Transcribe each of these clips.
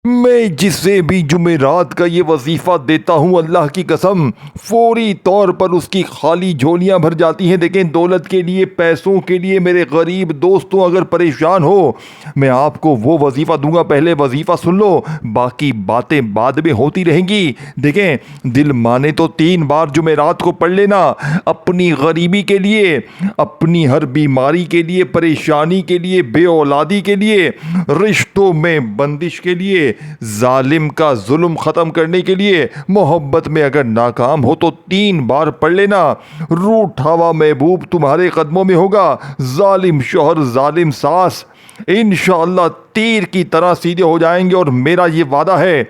मैं जिसे भी जुमेरात का ये वजीफ़ा देता हूँ, अल्लाह की कसम, फौरी तौर पर उसकी खाली झोलियाँ भर जाती हैं। देखें, दौलत के लिए, पैसों के लिए मेरे गरीब दोस्तों अगर परेशान हो, मैं आपको वो वजीफ़ा दूंगा, पहले वजीफ़ा सुन लो, बाकी बातें बाद में होती रहेंगी। देखें, दिल माने तो 3 बार जुमेरात को पढ़ लेना, अपनी गरीबी के लिए, अपनी हर बीमारी के लिए, परेशानी के लिए, बे औलादी के लिए, रिश्तों में बंदिश के लिए, जालिम का जुल्म ख़त्म करने के लिए, मोहब्बत में अगर नाकाम हो तो 3 बार पढ़ लेना। रूठा हुआ महबूब तुम्हारे कदमों में होगा, जालिम शौहर, जालिम सास इंशाअल्लाह तीर की तरह सीधे हो जाएंगे। और मेरा ये वादा है,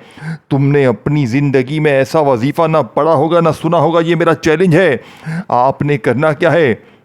तुमने अपनी ज़िंदगी में ऐसा वजीफ़ा ना पढ़ा होगा ना सुना होगा। ये मेरा चैलेंज है। आपने करना क्या है,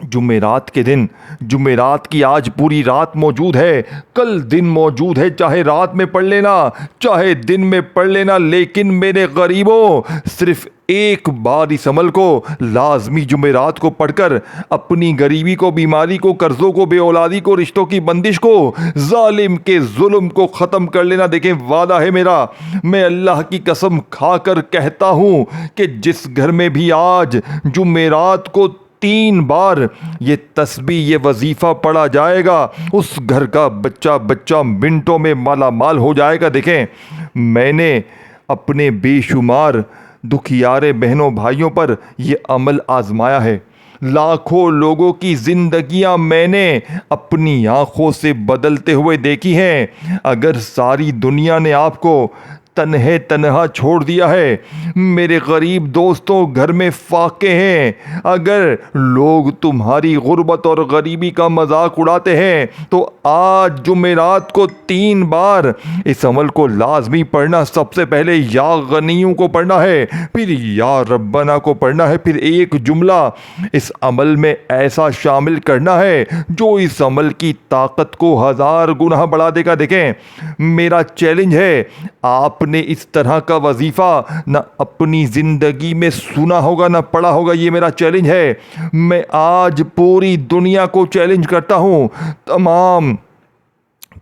जुमेरात के दिन, जुमेरात की आज पूरी रात मौजूद है, कल दिन मौजूद है, चाहे रात में पढ़ लेना चाहे दिन में पढ़ लेना, लेकिन मेरे गरीबों सिर्फ एक बार इस अमल को लाजमी जुमेरात को पढ़कर अपनी गरीबी को, बीमारी को, कर्जों को, बे औलादी को, रिश्तों की बंदिश को, जालिम के जुल्म को ख़त्म कर लेना। देखें, वादा है मेरा, मैं अल्लाह की कसम खाकर कहता हूँ कि जिस घर में भी आज जुमेरात को 3 बार ये तस्बीह, ये वजीफ़ा पढ़ा जाएगा, उस घर का बच्चा बच्चा मिनटों में माला माल हो जाएगा। देखें, मैंने अपने बेशुमार दुखियारे बहनों भाइयों पर ये अमल आजमाया है। लाखों लोगों की ज़िंदगियां मैंने अपनी आंखों से बदलते हुए देखी हैं। अगर सारी दुनिया ने आपको तन्हे तन्हा छोड़ दिया है, मेरे गरीब दोस्तों घर में फाके हैं, अगर लोग तुम्हारी गुर्बत और गरीबी का मजाक उड़ाते हैं, तो आज जुमेरात को 3 बार इस अमल को लाजमी पढ़ना। सबसे पहले या गनियों को पढ़ना है, फिर या रब्बना को पढ़ना है, फिर एक जुमला इस अमल में ऐसा शामिल करना है जो इस अमल की ताकत को 1000 गुना बढ़ा देगा। देखें, मेरा चैलेंज है, आपने इस तरह का वजीफ़ा ना अपनी ज़िंदगी में सुना होगा ना पढ़ा होगा। ये मेरा चैलेंज है। मैं आज पूरी दुनिया को चैलेंज करता हूँ, तमाम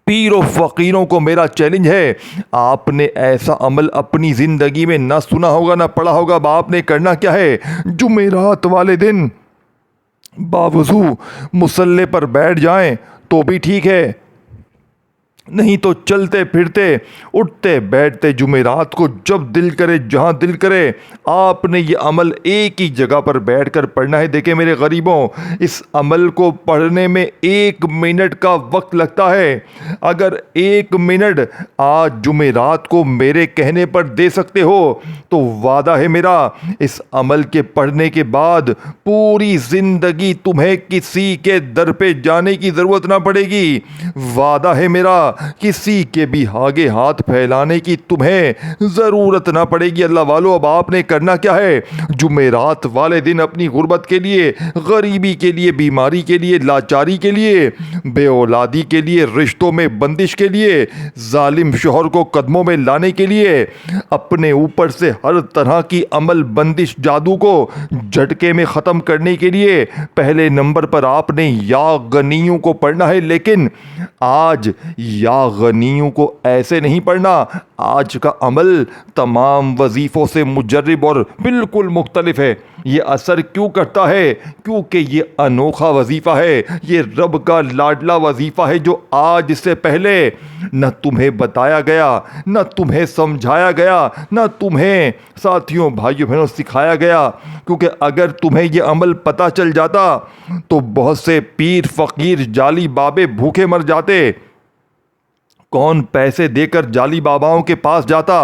पीरों फ़कीरों को मेरा चैलेंज है, आपने ऐसा अमल अपनी ज़िंदगी में ना सुना होगा ना पढ़ा होगा। अब आपने करना क्या है, जुमेरात वाले दिन बावजू मुसल्ले पर बैठ जाएं तो भी ठीक है, नहीं तो चलते फिरते, उठते बैठते, जुमेरात को जब दिल करे, जहाँ दिल करे, आपने ये अमल एक ही जगह पर बैठकर पढ़ना है। देखें मेरे गरीबों, इस अमल को पढ़ने में 1 मिनट का वक्त लगता है। अगर 1 मिनट आज जुमेरात को मेरे कहने पर दे सकते हो तो वादा है मेरा, इस अमल के पढ़ने के बाद पूरी ज़िंदगी तुम्हें किसी के दर पे जाने की ज़रूरत ना पड़ेगी। वादा है मेरा, किसी के भी आगे हाथ फैलाने की तुम्हें ज़रूरत ना पड़ेगी। अल्लाह वालों, अब आपने करना क्या है, जुमेरात वाले दिन अपनी गुर्बत के लिए, गरीबी के लिए, बीमारी के लिए, लाचारी के लिए, बे औलादी के लिए, रिश्तों में बंदिश के लिए, जालिम शौहर को कदमों में लाने के लिए, अपने ऊपर से हर तरह की अमल बंदिश जादू को झटके में ख़त्म करने के लिए पहले नंबर पर आपने या गनियों को पढ़ना है। लेकिन आज या गनियों को ऐसे नहीं पढ़ना। आज का अमल तमाम वजीफ़ों से मुजर्रिब और बिल्कुल मुख्तलिफ है। ये असर क्यों करता है, क्योंकि ये अनोखा वजीफ़ा है, ये रब का लाडला वजीफ़ा है जो आज से पहले न तुम्हें बताया गया, न तुम्हें समझाया गया, न तुम्हें साथियों, भाइयों, बहनों सिखाया गया। क्योंकि अगर तुम्हें ये अमल पता चल जाता तो बहुत से पीर फ़कीर जाली बाबे भूखे मर जाते। कौन पैसे देकर जाली बाबाओं के पास जाता।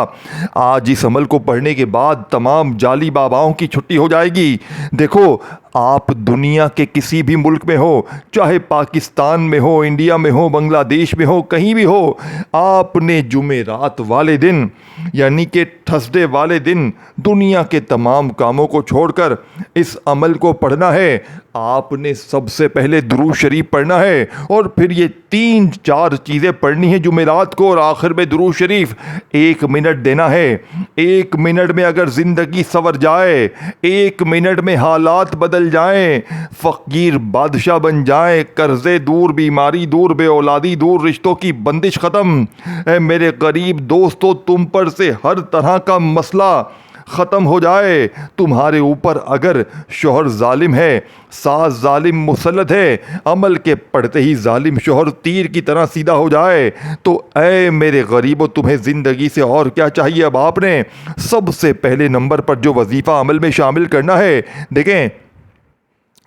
आज इस अमल को पढ़ने के बाद तमाम जाली बाबाओं की छुट्टी हो जाएगी। देखो, आप दुनिया के किसी भी मुल्क में हो, चाहे पाकिस्तान में हो, इंडिया में हो, बांग्लादेश में हो, कहीं भी हो, आपने जुमेरात वाले दिन यानी कि थर्सडे वाले दिन दुनिया के तमाम कामों को छोड़कर इस अमल को पढ़ना है। आपने सबसे पहले दुरूद शरीफ पढ़ना है और फिर ये 3-4 चीज़ें पढ़नी है जुमेरात को, और आखिर में दुरूद शरीफ 1 मिनट देना है। 1 मिनट में अगर ज़िंदगी संवर जाए, 1 मिनट में हालात बदल जाएं, फ़कीर बादशाह बन जाएं, कर्ज़े दूर, बीमारी दूर, बेऔलादी दूर, रिश्तों की बंदिश ख़त्म। मेरे गरीब दोस्तों, तुम पर से हर तरह का मसला ख़त्म हो जाए। तुम्हारे ऊपर अगर शोहर जालिम है, सास जालिम मुसल्लत है, अमल के पढ़ते ही जालिम शोहर तीर की तरह सीधा हो जाए, तो ऐ मेरे गरीबों, तुम्हें ज़िंदगी से और क्या चाहिए। अब आपने सबसे पहले नंबर पर जो वजीफ़ा अमल में शामिल करना है, देखें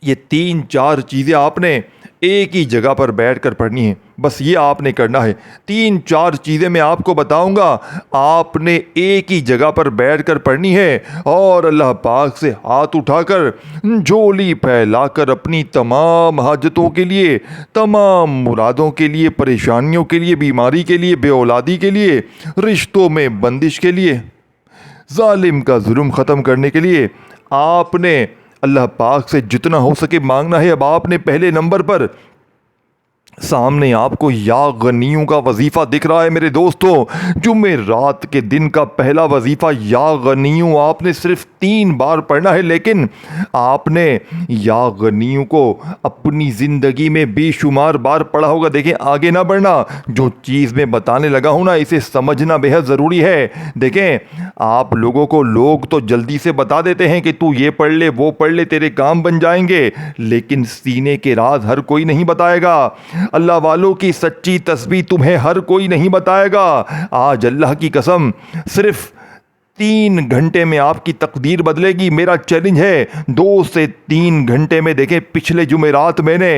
ये 3-4 चीज़ें आपने एक ही जगह पर बैठकर पढ़नी है। बस ये आपने करना है। 3-4 चीज़ें मैं आपको बताऊंगा, आपने एक ही जगह पर बैठकर पढ़नी है और अल्लाह पाक से हाथ उठाकर, झोली फैलाकर अपनी तमाम हाजतों के लिए, तमाम मुरादों के लिए, परेशानियों के लिए, बीमारी के लिए, बेऔलादी के लिए, रिश्तों में बंदिश के लिए, जालिम का जुल्म ख़त्म करने के लिए आपने अल्लाह पाक से जितना हो सके मांगना है। अब आपने पहले नंबर पर सामने आपको या गनियों का वजीफ़ा दिख रहा है मेरे दोस्तों। जुम्मे रात के दिन का पहला वजीफ़ा या गनियों आपने सिर्फ 3 बार पढ़ना है, लेकिन आपने या गनियों को अपनी ज़िंदगी में बेशुमार बार पढ़ा होगा। देखें, आगे ना बढ़ना, जो चीज़ मैं बताने लगा हूँ ना, इसे समझना बेहद ज़रूरी है। देखें, आप लोगों को लोग तो जल्दी से बता देते हैं कि तू ये पढ़ ले, वो पढ़ ले, तेरे काम बन जाएंगे, लेकिन सीने के राज हर कोई नहीं बताएगा। अल्लाह वालों की सच्ची तस्बीह तुम्हें हर कोई नहीं बताएगा। आज अल्लाह की कसम सिर्फ 3 घंटे में आपकी तकदीर बदलेगी। मेरा चैलेंज है 2 से 3 घंटे में। देखें, पिछले जुमेरात मैंने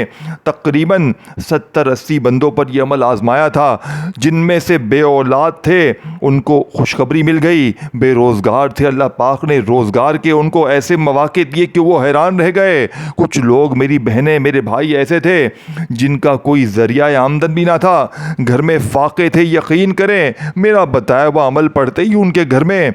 तकरीबन 70-80 बंदों पर यह अमल आजमाया था। जिनमें से बेऔलाद थे उनको खुशखबरी मिल गई, बेरोज़गार थे अल्लाह पाक ने रोज़गार के उनको ऐसे मौके दिए कि वो हैरान रह गए। कुछ लोग, मेरी बहनें, मेरे भाई ऐसे थे जिनका कोई ज़रिया आमदन भी ना था, घर में फाके थे। यकीन करें, मेरा बताया हुआ अमल पढ़ते ही उनके घर में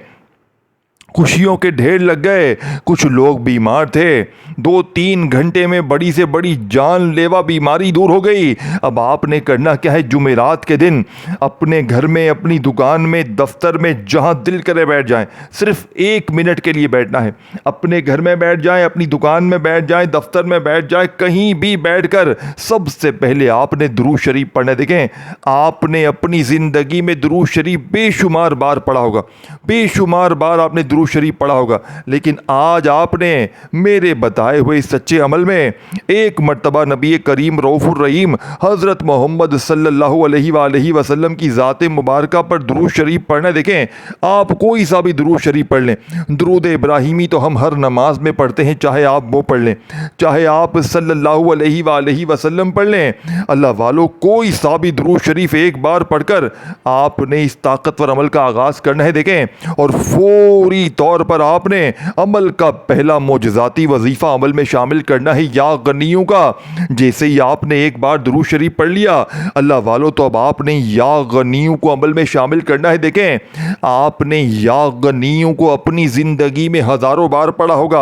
खुशियों के ढेर लग गए। कुछ लोग बीमार थे, 2-3 घंटे में बड़ी से बड़ी जानलेवा बीमारी दूर हो गई। अब आपने करना क्या है, जुमेरात के दिन अपने घर में, अपनी दुकान में, दफ्तर में, जहां दिल करे बैठ जाएं। सिर्फ 1 मिनट के लिए बैठना है। अपने घर में बैठ जाएं, अपनी दुकान में बैठ जाएं, दफ्तर में बैठ जाएं, कहीं भी बैठकर सबसे पहले आपने दुरूद शरीफ पढ़ना। देखें, आपने अपनी ज़िंदगी में दुरूद शरीफ बेशुमार बार पढ़ा होगा, बेशुमार बार आपने दुरूद शरीफ पढ़ा होगा, लेकिन आज आपने मेरे बताए हुए सच्चे अमल में एक मर्तबा नबी करीम रऊफ़ुर रहीम हज़रत मोहम्मद सल्लल्लाहु अलैहि वसल्लम की ज़ात मुबारका पर दुरूद शरीफ पढ़ना। देखें, आप कोई सा भी दुरूद शरीफ पढ़ लें। दुरूद इब्राहिमी तो हम हर नमाज में पढ़ते हैं, चाहे आप वो पढ़ लें, चाहे आप सल्लल्लाहु अलैहि वसल्लम पढ़ लें। अल्लाह वालों, कोई सा भी दुरूद शरीफ एक बार पढ़कर आपने इस ताकतवर अमल का आगाज़ करना है। देखें, और फौरी तौर पर आपने अमल का पहला मोजज़ाती वजीफ़ा अमल में शामिल करना है, या गनियों का। जैसे ही आपने एक बार दुरूद शरीफ पढ़ लिया अल्लाह वालों, तो अब आपने या गनियों को अमल में शामिल करना है। देखें, आपने या गनियों को अपनी ज़िंदगी में हज़ारों बार पढ़ा होगा।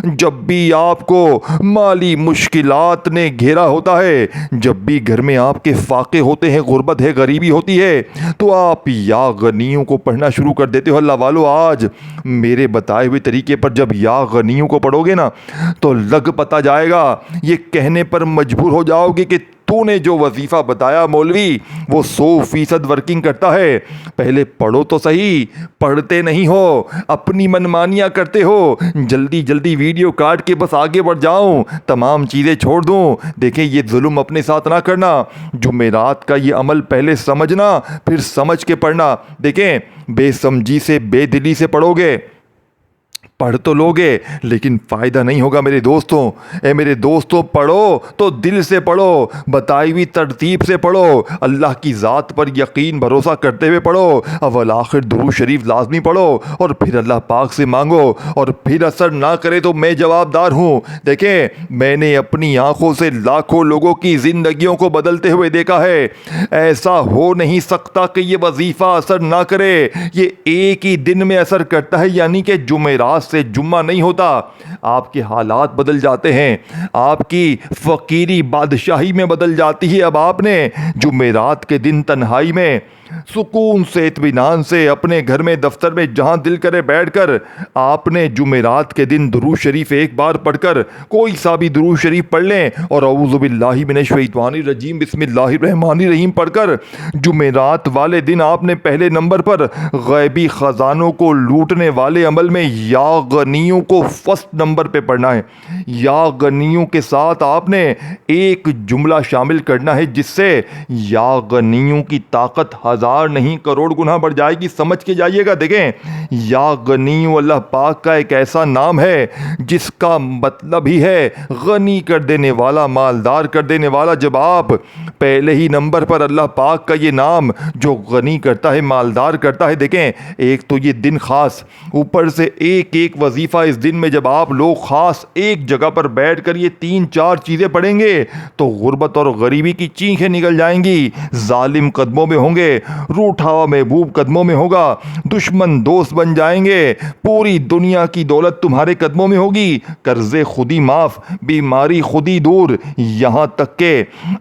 जब भी आपको माली मुश्किलात ने घेरा होता है, जब भी घर में आपके फाके होते हैं, गुर्बत है, गरीबी होती है, तो आप या गनियों को पढ़ना शुरू कर देते हो। अल्लाह वालों, आज मेरे बताए हुए तरीके पर जब या गनियों को पढ़ोगे ना, तो लग पता जाएगा, ये कहने पर मजबूर हो जाओगे कि तूने जो वजीफ़ा बताया मौलवी, वो 100% वर्किंग करता है। पहले पढ़ो तो सही, पढ़ते नहीं हो, अपनी मनमानियाँ करते हो, जल्दी जल्दी वीडियो काट के बस आगे बढ़ जाऊँ, तमाम चीज़ें छोड़ दूँ। देखें, ये जुल्म अपने साथ ना करना। जुमेरात का ये अमल पहले समझना, फिर समझ के पढ़ना। देखें, बेसमझी से, बेदिली से पढ़ोगे, पढ़ तो लोगे, लेकिन फ़ायदा नहीं होगा मेरे दोस्तों। मेरे दोस्तों, पढ़ो तो दिल से पढ़ो, बताई हुई तरतीब से पढ़ो, अल्लाह की ज़ात पर यकीन भरोसा करते हुए पढ़ो। अव्वल आखिर दुरूद शरीफ लाजमी पढ़ो और फिर अल्लाह पाक से मांगो, और फिर असर ना करे तो मैं जवाबदार हूँ। देखें, मैंने अपनी आंखों से लाखों लोगों की ज़िंदगियों को बदलते हुए देखा है। ऐसा हो नहीं सकता कि ये वजीफ़ा असर ना करे। ये एक ही दिन में असर करता है, यानी कि जुमेरात से जुम्मा नहीं होता, आपके हालात बदल जाते हैं, आपकी फ़कीरी बादशाही में बदल जाती है। अब आपने जुमेरात के दिन तन्हाई में सुकून से इत्मीनान से अपने घर में दफ्तर में जहां दिल करे बैठकर आपने जुमेरात के दिन दुरूद शरीफ एक बार पढ़कर कोई सा भी दुरूद शरीफ पढ़ लें और औज़ु बिल्लाहि मिनश शैतानिर रजीम बिस्मिल्लाहिर रहमानिर रहीम पढ़कर जुमेरात वाले दिन आपने पहले नंबर पर गैबी ख़जानों को लूटने वाले अमल में या गनियों को फर्स्ट नंबर पे पढ़ना है। या गनियों के साथ आपने एक जुमला शामिल करना है जिससे या गनियों की ताकत हजार नहीं करोड़ गुना बढ़ जाएगी। समझ के जाइएगा। देखें, या गनी अल्लाह पाक का एक ऐसा नाम है जिसका मतलब ही है गनी कर देने वाला, मालदार कर देने वाला। जब आप पहले ही नंबर पर अल्लाह पाक का ये नाम जो गनी करता है, मालदार करता है, देखें एक तो ये दिन ख़ास, ऊपर से एक एक वजीफ़ा इस दिन में जब आप लोग ख़ास एक जगह पर बैठ कर ये 3-4 चीज़ें पढ़ेंगे तो गुर्बत और गरीबी की चीखें निकल जाएंगी। जालिम कदमों में होंगे, रूठा हुआ महबूब कदमों में होगा, दुश्मन दोस्त बन जाएंगे, पूरी दुनिया की दौलत तुम्हारे कदमों में होगी, कर्जे खुदी माफ, बीमारी खुदी दूर, यहां तक के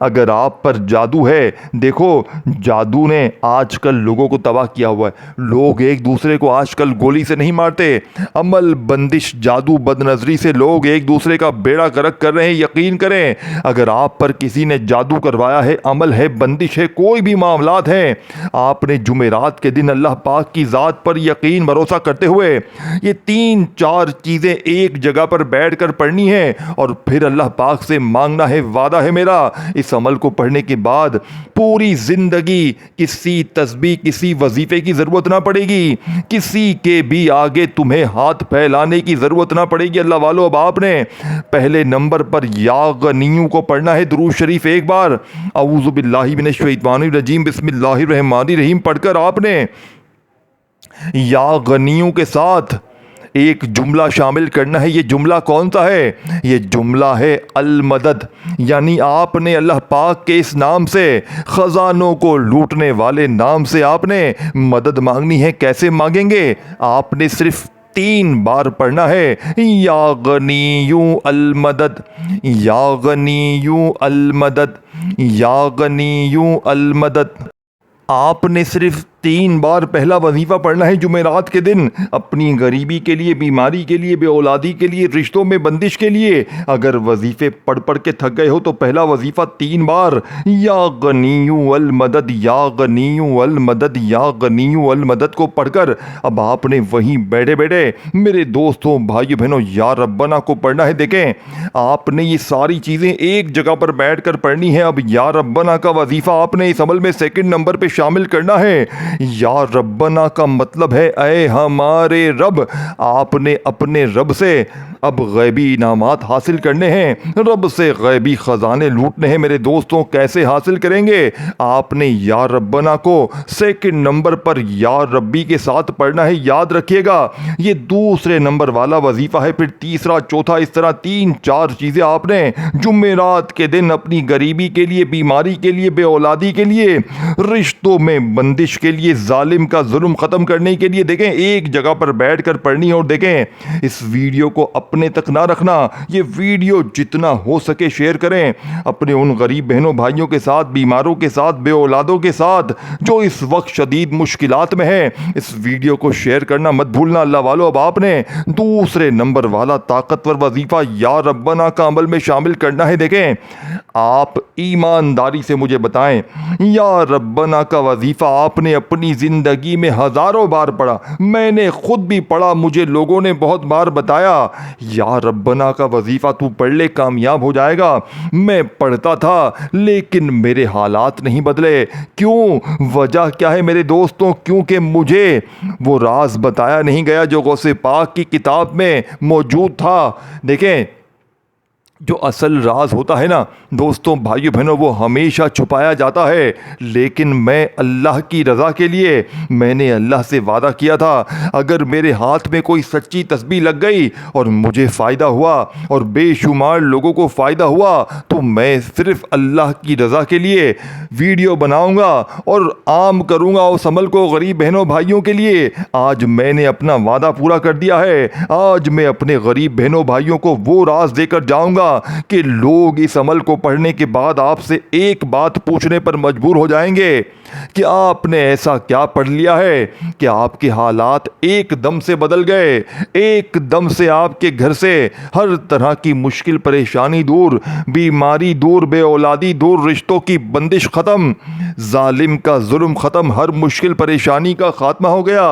अगर आप पर जादू है, देखो जादू ने आजकल लोगों को तबाह किया हुआ है। लोग एक दूसरे को आजकल गोली से नहीं मारते, अमल बंदिश जादू बदनजरी से लोग एक दूसरे का बेड़ा गर्क कर रहे हैं। यकीन करें, अगर आप पर किसी ने जादू करवाया है, अमल है, बंदिश है, कोई भी मामलात हैं, आपने जुमेरात के दिन अल्लाह पाक की ज़ात पर यकीन भरोसा करते हुए ये 3-4 चीज़ें एक जगह पर बैठ कर पढ़नी है और फिर अल्लाह पाक से मांगना है। वादा है मेरा, इस अमल को पढ़ने के बाद पूरी ज़िंदगी किसी तस्बीह, किसी वजीफ़े की ज़रूरत ना पड़ेगी, किसी के भी आगे तुम्हें हाथ फैलाने की ज़रूरत ना पड़ेगी। अल्लाह वालों, अब आपने पहले नंबर पर या गनियों को पढ़ना है दुरूद शरीफ एक बार, औज़ु बिल्लाहि मिनश शैतानिर रजीम बिस्मिल्लाहिर रहमानिर रहीम पढ़कर आपने या गनियों के साथ एक जुमला शामिल करना है। ये जुमला कौन सा है? ये जुमला है अल मदद, यानी आपने अल्लाह पाक के इस नाम से, ख़जानों को लूटने वाले नाम से आपने मदद मांगनी है। कैसे मांगेंगे? आपने सिर्फ 3 बार पढ़ना है, या गनियू अल मदद, या गनियू अल मदद, या गनियू अल मदद। आपने सिर्फ 3 बार पहला वजीफ़ा पढ़ना है जुमेरात के दिन, अपनी गरीबी के लिए, बीमारी के लिए, बेऔलादी के लिए, रिश्तों में बंदिश के लिए। अगर वजीफ़े पढ़ पढ़ के थक गए हो तो पहला वजीफ़ा 3 बार, या गनियू अल मदद, या गनियू अल मदद, या गनियू अल मदद को पढ़कर अब आपने वहीं बैठे बैठे मेरे दोस्तों, भाई बहनों, या रब्बना को पढ़ना है। देखें, आपने ये सारी चीज़ें एक जगह पर बैठ कर पढ़नी है। अब या रब्बना का वजीफ़ा आपने इस अमल में 2nd नंबर पर शामिल करना है। या रब्बना का मतलब है ऐ हमारे रब। आपने अपने रब से अब गैबी इनामात हासिल करने हैं, रब से गैबी ख़जाने लूटने हैं। मेरे दोस्तों, कैसे हासिल करेंगे? आपने या रब्बना को 2nd नंबर पर या रब्बी के साथ पढ़ना है। याद रखिएगा, ये दूसरे नंबर वाला वजीफ़ा है, फिर तीसरा, चौथा, इस तरह 3-4 चीज़ें आपने जुमेरात के दिन अपनी गरीबी के लिए, बीमारी के लिए, बेऔलादी के लिए, रिश्तों में बंदिश के लिए, जालिम का जुल्म ख़त्म करने के लिए, देखें एक जगह पर बैठ कर पढ़नी है। और देखें, इस वीडियो को अपने तक ना रखना, ये वीडियो जितना हो सके शेयर करें अपने उन गरीब बहनों भाइयों के साथ, बीमारों के साथ, बेऔलादों के साथ जो इस वक्त शदीद मुश्किलात में है। इस वीडियो को शेयर करना मत भूलना। अल्लाह वालों, अब आपने दूसरे नंबर वाला ताकतवर वजीफ़ा या रब्बना का अमल में शामिल करना है। देखें, आप ईमानदारी से मुझे बताएं, या रब्बना का वजीफ़ा आपने अपनी ज़िंदगी में हज़ारों बार पढ़ा, मैंने खुद भी पढ़ा, मुझे लोगों ने बहुत बार बताया, या रब्बना का वजीफ़ा तू पढ़ ले, कामयाब हो जाएगा। मैं पढ़ता था लेकिन मेरे हालात नहीं बदले। क्यों? वजह क्या है मेरे दोस्तों? क्योंकि मुझे वो राज बताया नहीं गया जो गौसे पाक की किताब में मौजूद था। देखें, जो असल राज होता है ना दोस्तों भाइयों बहनों, वो हमेशा छुपाया जाता है। लेकिन मैं अल्लाह की रज़ा के लिए मैंने अल्लाह से वादा किया था, अगर मेरे हाथ में कोई सच्ची तस्बीह लग गई और मुझे फ़ायदा हुआ और बेशुमार लोगों को फ़ायदा हुआ, तो मैं सिर्फ़ अल्लाह की रज़ा के लिए वीडियो बनाऊंगा और आम करूंगा उस अमल को गरीब बहनों भाइयों के लिए। आज मैंने अपना वादा पूरा कर दिया है। आज मैं अपने गरीब बहनों भाइयों को वो राज देकर जाऊंगा कि लोग इस अमल को पढ़ने के बाद आपसे एक बात पूछने पर मजबूर हो जाएंगे कि आपने ऐसा क्या पढ़ लिया है कि आपके हालात एकदम से बदल गए, एकदम से आपके घर से हर तरह की मुश्किल परेशानी दूर, बीमारी दूर, बेऔलादी दूर, रिश्तों की बंदिश ख़त्म, जालिम का जुल्म ख़त्म, हर मुश्किल परेशानी का खात्मा हो गया।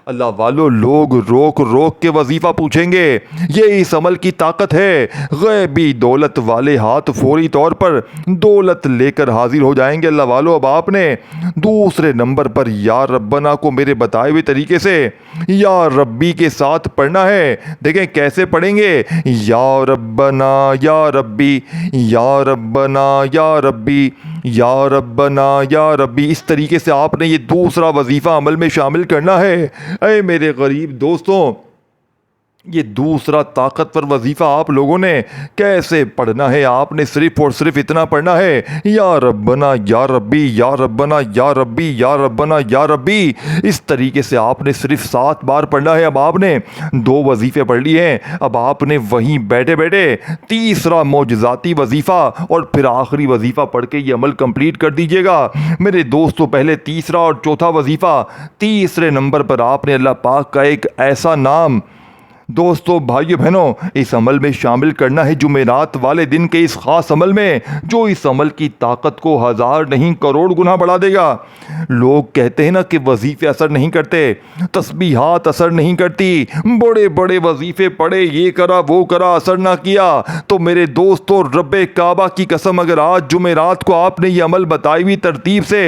अल्लाह वालों, लोग रोक रोक के वजीफ़ा पूछेंगे। ये इस अमल की ताकत है। गैबी दौलत वाले हाथ फौरी तौर पर दौलत लेकर हाजिर हो जाएंगे। अल्लाह वालों, अब आपने दूसरे नंबर पर या रब्बना को मेरे बताए हुए तरीके से या रब्बी के साथ पढ़ना है। देखें कैसे पढ़ेंगे, या रब्बना या रब्बी, या रब्बना या रब्बी, या रब्बना या रब्बी। इस तरीके से आपने ये दूसरा वजीफ़ा अमल में शामिल करना है। ऐ मेरे गरीब दोस्तों, ये दूसरा ताकतवर वजीफ़ा आप लोगों ने कैसे पढ़ना है, आपने सिर्फ और सिर्फ इतना पढ़ना है, या रब्बना या रब्बी, या रब्बना या रब्बी, या रब्बना या रब्बी। इस तरीके से आपने सिर्फ 7 बार पढ़ना है। अब आपने 2 वजीफ़े पढ़ लिए हैं, अब आपने वहीं बैठे बैठे तीसरा मौजज़ाती वजीफ़ा और फिर आखिरी वजीफ़ा पढ़ के ये अमल कंप्लीट कर दीजिएगा। मेरे दोस्तों, पहले तीसरा और चौथा वजीफ़ा, तीसरे नंबर पर आपने अल्लाह पाक का एक ऐसा नाम दोस्तों भाइयों बहनों इस अमल में शामिल करना है, जुमेरात वाले दिन के इस ख़ास अमल में, जो इस अमल की ताकत को 1000 नहीं करोड़ गुना बढ़ा देगा। लोग कहते हैं ना कि वजीफ़े असर नहीं करते, तस्बीहात असर नहीं करती, बड़े बड़े वजीफ़े पढ़े, ये करा वो करा, असर ना किया। तो मेरे दोस्तों, रब्बे काबा की कसम, अगर आज जुमेरात को आपने ये अमल बताई हुई तरतीब से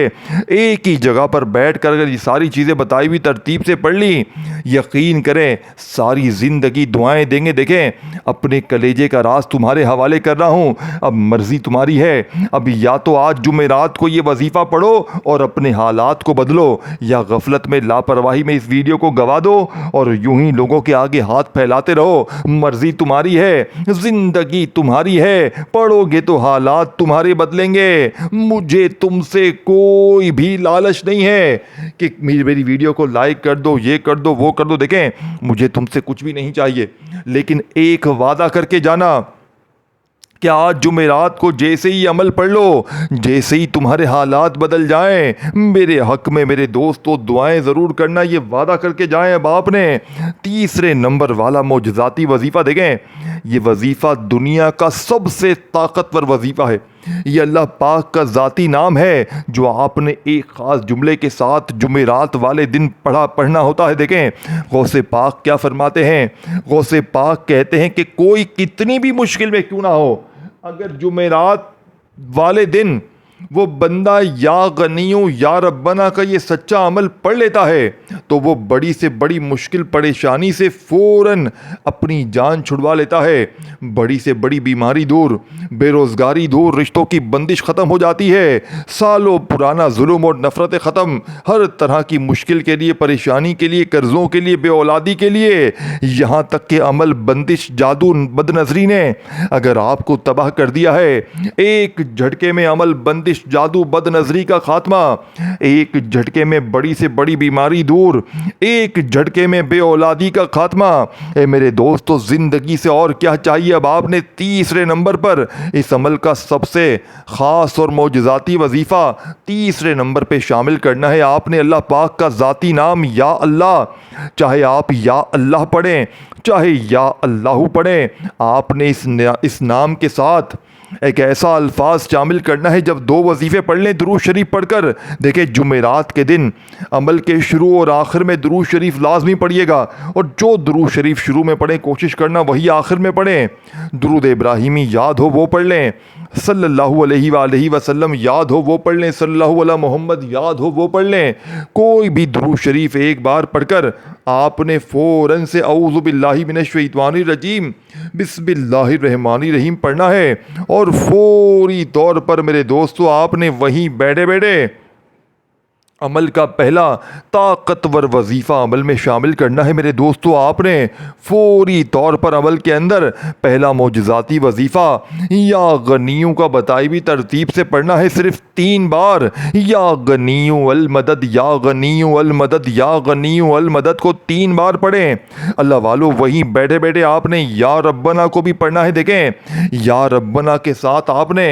एक ही जगह पर बैठ कर अगर ये सारी चीज़ें बताई हुई तरतीब से पढ़ ली, यकीन करें सारी ज़िंदगी दुआएं देंगे। देखें, अपने कलेजे का राज तुम्हारे हवाले कर रहा हूँ, अब मर्ज़ी तुम्हारी है। अब या तो आज जुमेरात को ये वजीफ़ा पढ़ो और अपने हालात को बदलो, या गफलत में लापरवाही में इस वीडियो को गवा दो और यूं ही लोगों के आगे हाथ फैलाते रहो। मर्ज़ी तुम्हारी है, ज़िंदगी तुम्हारी है, पढ़ोगे तो हालात तुम्हारे बदलेंगे। मुझे तुमसे कोई भी लालच नहीं है कि मेरी वीडियो को लाइक कर दो, ये कर दो, वो कर दो। देखें, मुझे तुमसे कुछ भी नहीं चाहिए, लेकिन एक वादा करके जाना कि आज जुमेरात को जैसे ही अमल पढ़ लो, जैसे ही तुम्हारे हालात बदल जाएं, मेरे हक में मेरे दोस्तों दुआएं ज़रूर करना, ये वादा करके जाएं। अब आपने तीसरे नंबर वाला मौजज़ाती वजीफ़ा देखें, ये वजीफ़ा दुनिया का सबसे ताकतवर वजीफ़ा है। ये अल्लाह पाक का ज़ाती नाम है जो आपने एक ख़ास जुमले के साथ जुमेरात वाले दिन पढ़ना होता है। देखें गौसे पाक क्या फरमाते हैं। गौसे पाक कहते हैं कि कोई कितनी भी मुश्किल में क्यों ना हो, अगर जुमेरात वाले दिन वो बंदा या गनियों या रब्बना का ये सच्चा अमल पढ़ लेता है, तो वो बड़ी से बड़ी मुश्किल परेशानी से फ़ौरन अपनी जान छुड़वा लेता है। बड़ी से बड़ी बीमारी दूर, बेरोज़गारी दूर, रिश्तों की बंदिश ख़त्म हो जाती है, सालों पुराना जुल्म और नफ़रतें ख़त्म, हर तरह की मुश्किल के लिए, परेशानी के लिए, कर्ज़ों के लिए, बेऔलादी के लिए, यहाँ तक कि अमल बंदिश, जादू, बदनज़री ने अगर आपको तबाह कर दिया है, एक झटके में अमल बंदिश, जादू, बदनजरी का खात्मा, एक झटके में बड़ी से बड़ी बीमारी दूर, एक झटके में बेऔलादी का खात्मा। मेरे दोस्तों, जिंदगी से और क्या चाहिए। अब आपने तीसरे नंबर पर इस अमल का सबसे खास और मौजज़ाती वजीफ़ा तीसरे नंबर पे शामिल करना है। आपने अल्लाह पाक का ज़ाती नाम या अल्लाह, चाहे आप या अल्लाह पढ़ें चाहे या अल्लाह पढ़ें, आपने इस नाम के साथ एक ऐसा अल्फाज शामिल करना है जब दो वजीफ़े पढ़ लें दुरूद शरीफ पढ़कर। देखिए जुमेरात के दिन अमल के शुरू और आखिर में दुरूद शरीफ लाजमी पढ़िएगा, और जो दुरूद शरीफ शुरू में पढ़ें कोशिश करना वही आखिर में पढ़ें। दुरूद इब्राहिमी याद हो वो पढ़ लें, सल्लल्लाहु अलैहि वसल्लम याद हो वो पढ़ लें, सल्लल्लाहु अला मोहम्मद याद हो वो पढ़ लें। कोई भी दुरूद शरीफ एक बार पढ़कर आपने फ़ौरन से औज़ु बिल्लाहि मिनश शैतानिर रजीम बिस्मिल्लाहिर रहमानिर रहीम पढ़ना है, और फौरी तौर पर मेरे दोस्तों आपने वहीं बैठे बैठे अमल का पहला ताकतवर वजीफ़ा अमल में शामिल करना है। मेरे दोस्तों आपने फौरी तौर पर अमल के अंदर पहला मौजज़ाती वजीफ़ा या गनियों का बताई हुई तरतीब से पढ़ना है, सिर्फ 3 बार। या गनियों अल मदद, या गनियों अल मदद, या गनियों अल मदद को 3 बार पढ़ें। अल्लाह वालों वहीं बैठे बैठे आपने या रब्बना को भी पढ़ना है। देखें या रब्बना के साथ आपने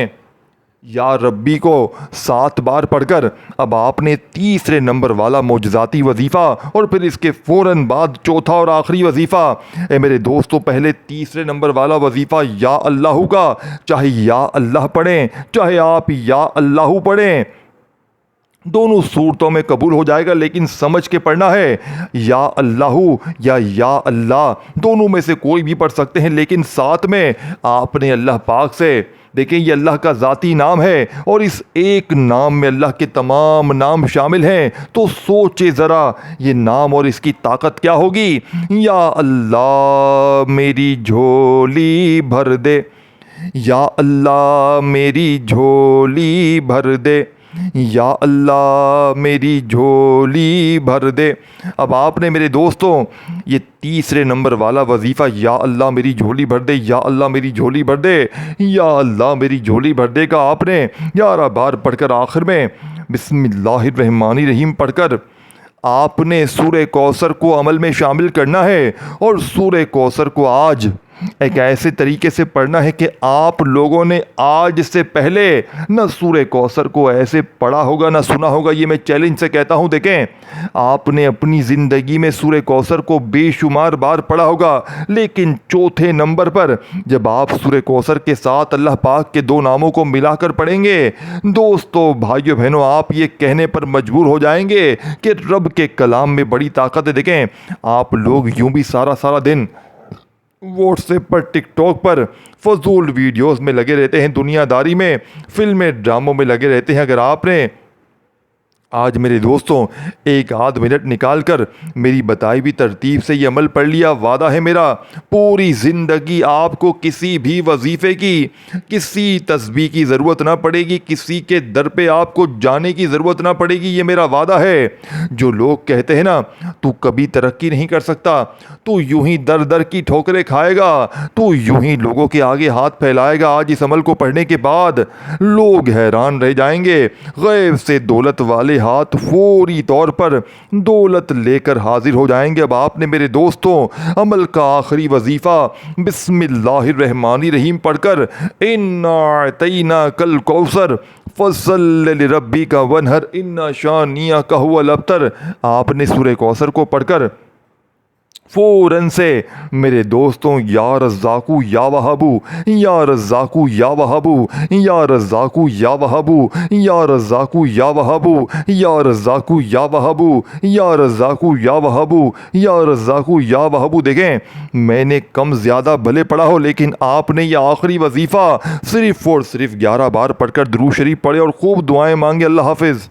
या रब्बी को 7 बार पढ़कर अब आपने तीसरे नंबर वाला मौजज़ाती वजीफ़ा और फिर इसके फ़ौरन बाद चौथा और आखिरी वजीफ़ा। मेरे दोस्तों पहले तीसरे नंबर वाला वजीफ़ा या अल्लाह का, चाहे या अल्लाह पढ़ें चाहे आप या अल्लाह पढ़ें, दोनों सूरतों में कबूल हो जाएगा, लेकिन समझ के पढ़ना है। या अल्लाह या अल्लाह दोनों में से कोई भी पढ़ सकते हैं, लेकिन साथ में आपने अल्लाह पाक से, देखिए ये अल्लाह का ज़ाती नाम है और इस एक नाम में अल्लाह के तमाम नाम शामिल हैं, तो सोचे ज़रा ये नाम और इसकी ताकत क्या होगी। या अल्लाह मेरी झोली भर दे, या अल्लाह मेरी झोली भर दे, या अल्लाह मेरी झोली भर दे। अब आपने मेरे दोस्तों ये तीसरे नंबर वाला वजीफ़ा या अल्लाह मेरी झोली भर दे, या अल्लाह मेरी झोली भर दे, या अल्लाह मेरी झोली भर दे का आपने 11 बार पढ़कर आखिर में बिस्मिल्लाहिर रहमानिर रहीम पढ़कर आपने सूरह कौसर को अमल में शामिल करना है। और सूरह कौसर को आज एक ऐसे तरीके से पढ़ना है कि आप लोगों ने आज से पहले न सूरह कौसर को ऐसे पढ़ा होगा ना सुना होगा। ये मैं चैलेंज से कहता हूँ। देखें आपने अपनी ज़िंदगी में सूरह कौसर को बेशुमार बार पढ़ा होगा, लेकिन चौथे नंबर पर जब आप सूरह कौसर के साथ अल्लाह पाक के 2 नामों को मिलाकर पढ़ेंगे, दोस्तों भाइयों बहनों आप ये कहने पर मजबूर हो जाएंगे कि रब के कलाम में बड़ी ताकत है। देखें आप लोग यूं भी सारा दिन व्हाट्सएप पर, टिकटॉक पर फजूल वीडियोस में लगे रहते हैं, दुनियादारी में, फिल्में ड्रामों में लगे रहते हैं। अगर आपने आज मेरे दोस्तों 1 आध मिनट निकाल कर मेरी बताई हुई तरतीब से ये अमल पढ़ लिया, वादा है मेरा पूरी ज़िंदगी आपको किसी भी वजीफ़े की, किसी तस्बीह की ज़रूरत ना पड़ेगी, किसी के दर पे आपको जाने की ज़रूरत ना पड़ेगी। ये मेरा वादा है। जो लोग कहते हैं ना तू कभी तरक्की नहीं कर सकता, तू यूं ही दर दर की ठोकरें खाएगा, तू यूं ही लोगों के आगे हाथ फैलाएगा, आज इस अमल को पढ़ने के बाद लोग हैरान रह जाएंगे। गैब से दौलत वाले हाथ फौरी तौर पर दौलत लेकर हाजिर हो जाएंगे। अब आपने मेरे दोस्तों अमल का आखिरी वजीफ़ा बिस्मिल्लाहिर रहमानिर रहीम पढ़कर इन्ना अतैना कल कौसर फसल्लि लिरब्बिका वनहर इन्ना शानियका हुवल अब्तर, आपने सूरह कौसर को पढ़कर फ़ौरन से मेरे दोस्तों या रज़्ज़ाकू या वहाबू, या रज़्ज़ाकू या वहाबू, या रज़्ज़ाकू या वहाबू, या रज़्ज़ाकू या वहाबू, या रज़्ज़ाकू या वहाबू, या रज़्ज़ाकू या वहाबू, या रज़्ज़ाकू या वहाबू। देखें मैंने कम ज़्यादा भले पढ़ा हो, लेकिन आपने यह आखिरी वजीफ़ा सिर्फ़ और सिर्फ 11 बार पढ़कर दुरूद शरीफ पढ़े और खूब दुआएं मांगे। अल्लाह हाफ़िज़।